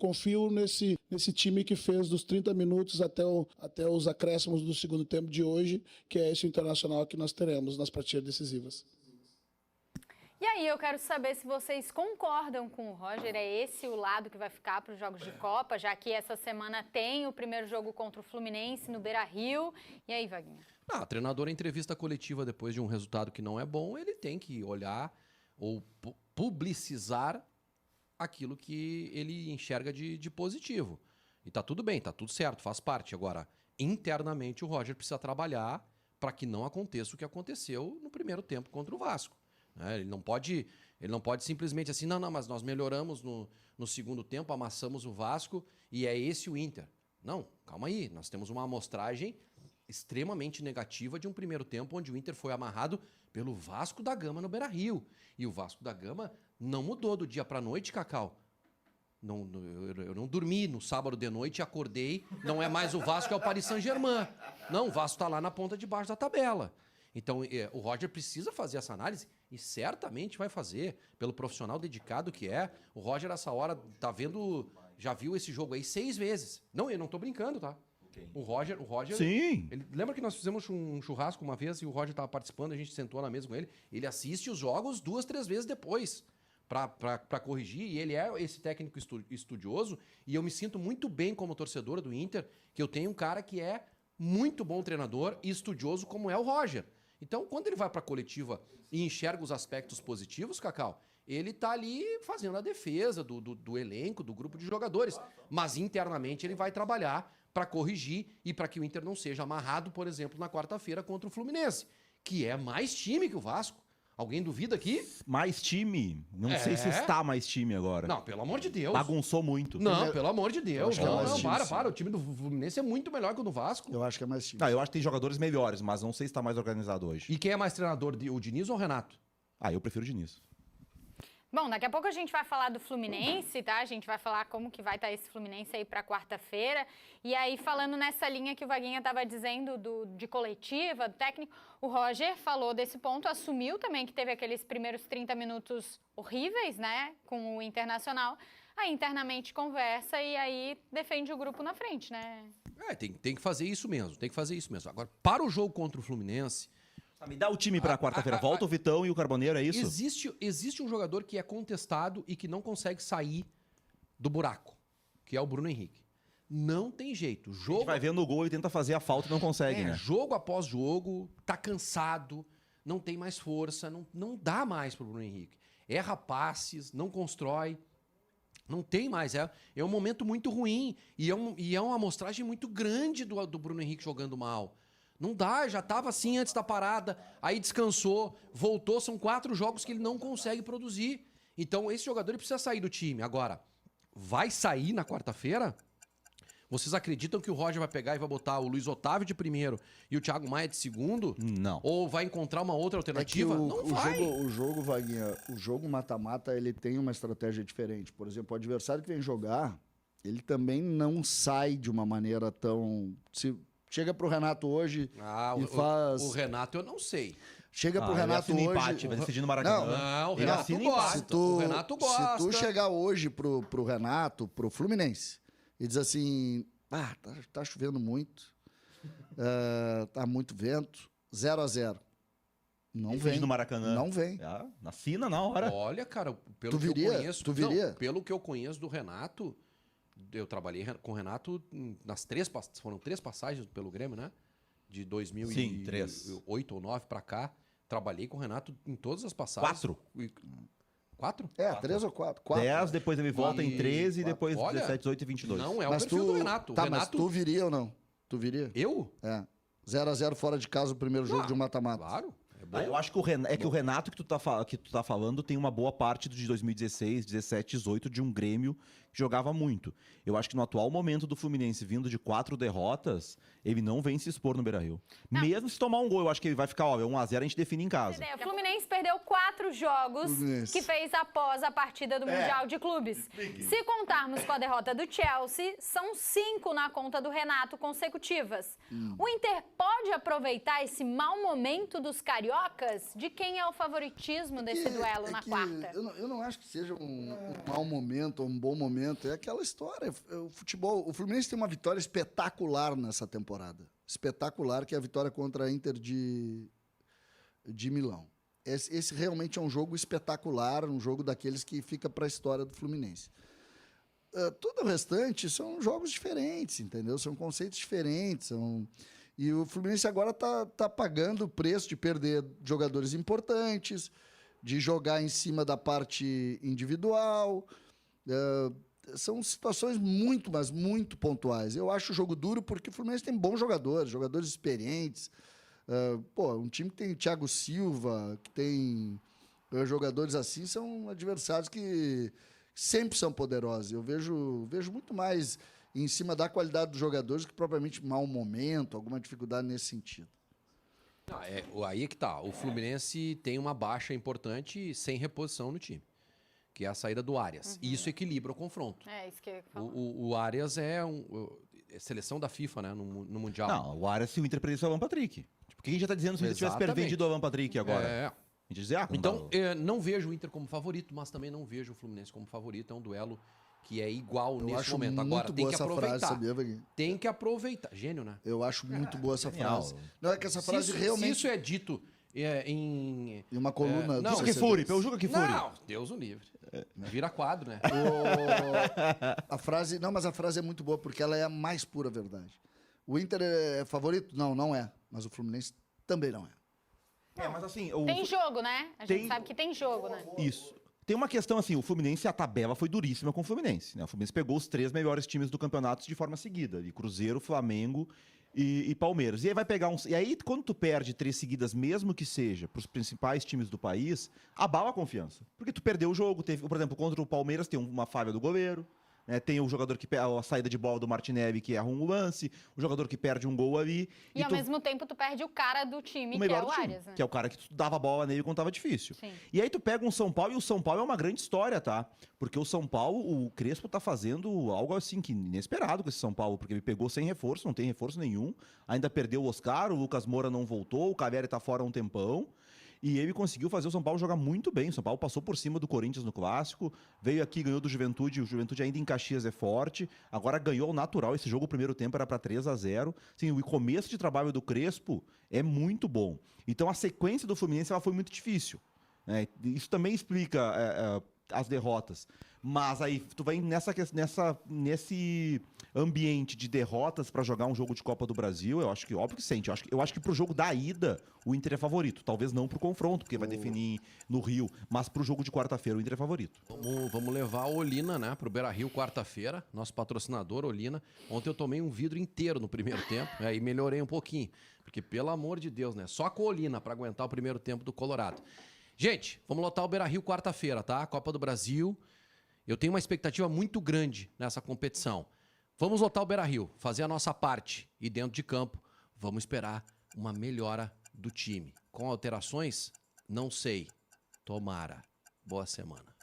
confio nesse time que fez dos 30 minutos até os acréscimos do segundo tempo de hoje, que é esse Internacional que nós teremos nas partidas decisivas. E aí, eu quero saber se vocês concordam com o Roger, é esse o lado que vai ficar para os Jogos de Copa, já que essa semana tem o primeiro jogo contra o Fluminense no Beira-Rio. E aí, Vaguinho? O treinador em entrevista coletiva, depois de um resultado que não é bom, ele tem que olhar ou publicizar aquilo que ele enxerga de positivo. E tá tudo bem, tá tudo certo, faz parte. Agora, internamente, o Roger precisa trabalhar para que não aconteça o que aconteceu no primeiro tempo contra o Vasco. Ele não pode simplesmente assim, não, mas nós melhoramos no segundo tempo, amassamos o Vasco e é esse o Inter. Não, calma aí, nós temos uma amostragem extremamente negativa de um primeiro tempo onde o Inter foi amarrado pelo Vasco da Gama no Beira-Rio. E o Vasco da Gama não mudou do dia para a noite, Cacau. Eu não dormi no sábado de noite e acordei, não é mais o Vasco, é o Paris Saint-Germain. Não, o Vasco está lá na ponta de baixo da tabela. Então, o Roger precisa fazer essa análise e certamente vai fazer, pelo profissional dedicado que é. O Roger, essa hora, tá vendo, já viu esse jogo aí 6 vezes. Não, eu não tô brincando, tá? Okay. O Roger... Sim. Lembra que nós fizemos um churrasco uma vez e o Roger tava participando, a gente sentou na mesa com ele. Ele assiste os jogos 2, 3 vezes depois para corrigir, e ele é esse técnico estudioso, e eu me sinto muito bem como torcedor do Inter, que eu tenho um cara que é muito bom treinador e estudioso como é o Roger. Então, quando ele vai para a coletiva e enxerga os aspectos positivos, Cacau, ele tá ali fazendo a defesa do elenco, do grupo de jogadores. Mas internamente ele vai trabalhar para corrigir e para que o Inter não seja amarrado, por exemplo, na quarta-feira contra o Fluminense, que é mais time que o Vasco. Alguém duvida aqui? Mais time? Não sei se está mais time agora. Não, pelo amor de Deus. Bagunçou muito. Não, pelo amor de Deus. Não, time, para. O time do Fluminense é muito melhor que o do Vasco. Eu acho que é mais time. Eu acho que tem jogadores melhores, mas não sei se está mais organizado hoje. E quem é mais treinador, o Diniz ou o Renato? Eu prefiro o Diniz. Bom, daqui a pouco a gente vai falar do Fluminense, tá? A gente vai falar como que vai estar esse Fluminense aí para quarta-feira. E aí, falando nessa linha que o Vaguinha estava dizendo de coletiva, do técnico, o Roger falou desse ponto, assumiu também que teve aqueles primeiros 30 minutos horríveis, né, com o Internacional. Aí, internamente, conversa e aí defende o grupo na frente, né? Tem que fazer isso mesmo, Agora, para o jogo contra o Fluminense... Me dá o time para quarta-feira. Volta o Vitão e o Carboneiro, é isso? Existe um jogador que é contestado e que não consegue sair do buraco, que é o Bruno Henrique. Não tem jeito. A gente vai vendo o gol e tenta fazer a falta e não consegue, né? Jogo após jogo, tá cansado, não tem mais força, não dá mais pro Bruno Henrique. Erra passes, não constrói, não tem mais. É um momento muito ruim e é uma amostragem muito grande do Bruno Henrique jogando mal. Não dá, já estava assim antes da parada, aí descansou, voltou, são 4 jogos que ele não consegue produzir. Então esse jogador ele precisa sair do time. Agora, vai sair na quarta-feira? Vocês acreditam que o Roger vai pegar e vai botar o Luiz Otávio de primeiro e o Thiago Maia de segundo? Não. Ou vai encontrar uma outra alternativa? Não vai. O jogo, Vaguinha, o jogo mata-mata, ele tem uma estratégia diferente. Por exemplo, o adversário que vem jogar, ele também não sai de uma maneira tão... Chega pro Renato hoje e faz... O Renato eu não sei. Chega pro Renato hoje... empate, vai decidir no Maracanã. Não, o Renato gosta. O Renato gosta. Se tu chegar hoje pro Renato, pro Fluminense, e diz assim, tá chovendo muito, tá muito vento, 0-0. Não vem. No Maracanã. Não vem. Assina na hora. Olha, cara, Tu viria? Tu viria? Não, pelo que eu conheço do Renato... Eu trabalhei com o Renato foram 3 passagens pelo Grêmio, né? De 2008 ou 2009 para cá. Trabalhei com o Renato em todas as passagens. 4? 3 ou 4. 10, depois ele volta em 13 e depois 17, 18 e 22. Não é o perfil do Renato. Mas tu viria ou não? Tu viria? Eu? 0-0 fora de casa o primeiro jogo de um mata-mata. Claro. Eu acho que o Renato que tu tá falando tem uma boa parte de 2016, 17, 18 de um Grêmio que jogava muito. Eu acho que no atual momento do Fluminense, vindo de 4 derrotas, ele não vem se expor no Beira-Rio. Mesmo se tomar um gol, eu acho que ele vai ficar, 1-0, a gente define em casa. O Fluminense perdeu 4 jogos que fez após a partida do Mundial de Clubes. Se contarmos com a derrota do Chelsea, são 5 na conta do Renato consecutivas. O Inter pode aproveitar esse mau momento dos cariocas? De quem é o favoritismo desse duelo na quarta? Eu não acho que seja um mau momento ou um bom momento momento. É aquela história. O futebol. O Fluminense tem uma vitória espetacular nessa temporada. Espetacular, que é a vitória contra a Inter de Milão. Esse realmente é um jogo espetacular, um jogo daqueles que fica para a história do Fluminense. Todo o restante são jogos diferentes, entendeu? São conceitos diferentes. E o Fluminense agora tá pagando o preço de perder jogadores importantes, de jogar em cima da parte individual. São situações muito, mas muito pontuais. Eu acho o jogo duro porque o Fluminense tem bons jogadores experientes. Um time que tem Thiago Silva, que tem jogadores assim, são adversários que sempre são poderosos. Eu vejo muito mais em cima da qualidade dos jogadores que propriamente mau momento, alguma dificuldade nesse sentido. Aí é que tá. O Fluminense tem uma baixa importante sem reposição no time, que é a saída do Arias. E isso equilibra o confronto. Isso que eu ia falar. O Arias é seleção da FIFA, né, no Mundial. Não, o Arias, se o Inter perdesse o Alan Patrick. Por que a gente já tá dizendo se o Inter tivesse perdido o Alan Patrick agora? A gente dizia, então, não vejo o Inter como favorito, mas também não vejo o Fluminense como favorito. É um duelo que é igual nesse momento. Agora tem que aproveitar. Frase, sabia, tem que aproveitar. Gênio, né? Eu acho muito boa essa frase. Não é que essa frase realmente... Se isso é dito em uma coluna... Não, que fure, pelo Juca que fure. Não, Deus o livre. Vira quadro, né? A frase... Não, mas a frase é muito boa, porque ela é a mais pura verdade. O Inter é favorito? Não é. Mas o Fluminense também não é. Mas assim... Tem jogo, né? A gente sabe que tem jogo, né? Isso. Tem uma questão assim, o Fluminense, a tabela foi duríssima com o Fluminense, né? O Fluminense pegou os 3 melhores times do campeonato de forma seguida, de Cruzeiro, Flamengo e Palmeiras. E aí vai pegar E aí, quando tu perde 3 seguidas, mesmo que seja para os principais times do país, abala a confiança. Porque tu perdeu o jogo, teve, por exemplo, contra o Palmeiras tem uma falha do goleiro. Tem o jogador que a saída de bola do Martinelli que erra um lance, o jogador que perde um gol ali. E ao mesmo tempo tu perde o cara do time, que é o Arias, né? Que é o cara que tu dava a bola nele quando tava difícil. Sim. E aí tu pega um São Paulo, e o São Paulo é uma grande história, tá? Porque o São Paulo, o Crespo tá fazendo algo assim que inesperado com esse São Paulo, porque ele pegou sem reforço, não tem reforço nenhum, ainda perdeu o Oscar, o Lucas Moura não voltou, o Caveri tá fora há um tempão. E ele conseguiu fazer o São Paulo jogar muito bem. O São Paulo passou por cima do Corinthians no Clássico, veio aqui, ganhou do Juventude, o Juventude ainda em Caxias é forte, agora ganhou o natural, esse jogo o primeiro tempo era para 3-0. Assim, o começo de trabalho do Crespo é muito bom. Então a sequência do Fluminense ela foi muito difícil, né? Isso também explica as derrotas. Mas aí tu vai nesse ambiente de derrotas para jogar um jogo de Copa do Brasil, eu acho que, óbvio que sente. Eu acho que pro jogo da ida, o Inter é favorito. Talvez não pro confronto, porque vai definir no Rio. Mas pro jogo de quarta-feira, o Inter é favorito. Vamos levar a Olina, né, pro Beira-Rio quarta-feira. Nosso patrocinador, Olina. Ontem eu tomei um vidro inteiro no primeiro tempo, aí melhorei um pouquinho. Porque, pelo amor de Deus, né? Só com a Olina para aguentar o primeiro tempo do Colorado. Gente, vamos lotar o Beira-Rio quarta-feira, tá? Copa do Brasil. Eu tenho uma expectativa muito grande nessa competição. Vamos lotar o Beira-Rio, fazer a nossa parte. E dentro de campo, vamos esperar uma melhora do time. Com alterações? Não sei. Tomara. Boa semana.